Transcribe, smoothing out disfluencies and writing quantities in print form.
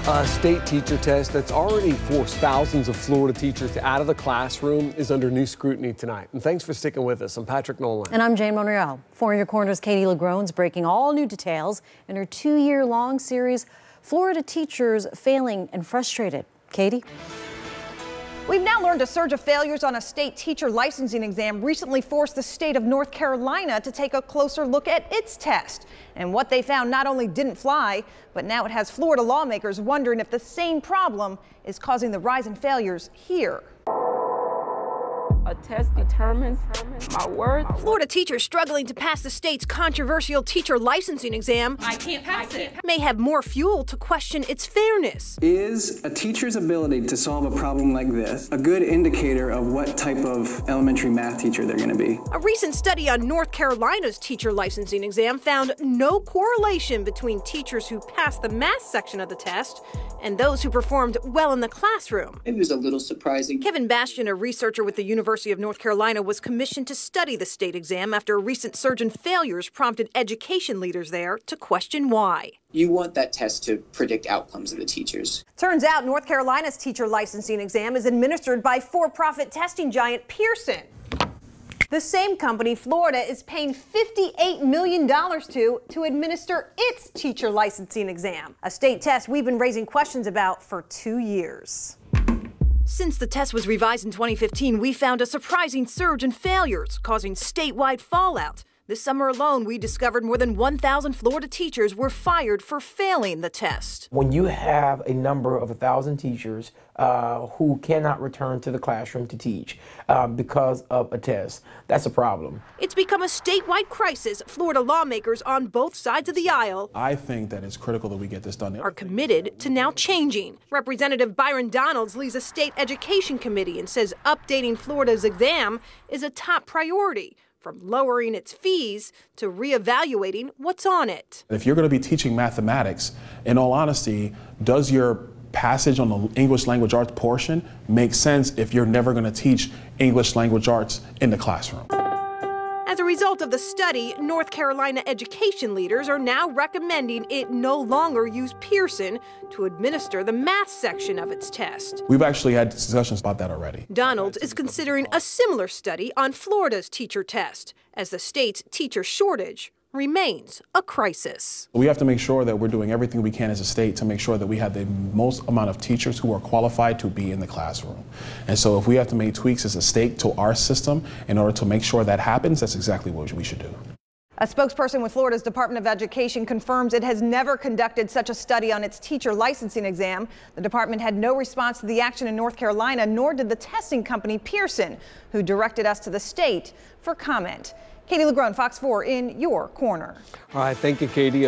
A state teacher test that's already forced thousands of Florida teachers out of the classroom is under new scrutiny tonight. And thanks for sticking with us. I'm Patrick Nolan. And I'm Jane Monreal. For Your Corner's Katie LaGrone's breaking all new details in her 2-year-long series, Florida Teachers Failing and Frustrated. Katie? We've now learned a surge of failures on a state teacher licensing exam recently forced the state of North Carolina to take a closer look at its test. And what they found not only didn't fly, but now it has Florida lawmakers wondering if the same problem is causing the rise in failures here. A test determines my worth. Florida teachers struggling to pass the state's controversial teacher licensing exam I can't pass it. may have more fuel to question its fairness. Is a teacher's ability to solve a problem like this a good indicator of what type of elementary math teacher they're going to be? A recent study on North Carolina's teacher licensing exam found no correlation between teachers who passed the math section of the test and those who performed well in the classroom. It was a little surprising. Kevin Bastian, a researcher with the University of North Carolina, was commissioned to study the state exam after a recent surge in failures prompted education leaders there to question why. You want that test to predict outcomes of the teachers. Turns out North Carolina's teacher licensing exam is administered by for-profit testing giant Pearson. The same company Florida is paying $58 million to administer its teacher licensing exam, a state test we've been raising questions about for 2 years. Since the test was revised in 2015, we found a surprising surge in failures, causing statewide fallout. This summer alone, we discovered more than 1,000 Florida teachers were fired for failing the test. When you have a number of 1,000 teachers who cannot return to the classroom to teach because of a test, that's a problem. It's become a statewide crisis. Florida lawmakers on both sides of the aisle, I think that it's critical that we get this done, are committed to now changing. Representative Byron Donalds leads a state education committee and says updating Florida's exam is a top priority, from lowering its fees to reevaluating what's on it. If you're going to be teaching mathematics, in all honesty, does your passage on the English language arts portion make sense if you're never going to teach English language arts in the classroom? As a result of the study, North Carolina education leaders are now recommending it no longer use Pearson to administer the math section of its test. We've actually had discussions about that already. Donalds is considering a similar study on Florida's teacher test, as the state's teacher shortage remains a crisis. We have to make sure that we're doing everything we can as a state to make sure that we have the most amount of teachers who are qualified to be in the classroom. And so if we have to make tweaks as a state to our system in order to make sure that happens, that's exactly what we should do. A spokesperson with Florida's Department of Education confirms it has never conducted such a study on its teacher licensing exam. The department had no response to the action in North Carolina, nor did the testing company Pearson, who directed us to the state for comment. Katie LaGrone, Fox 4 in your corner. All right, thank you, Katie.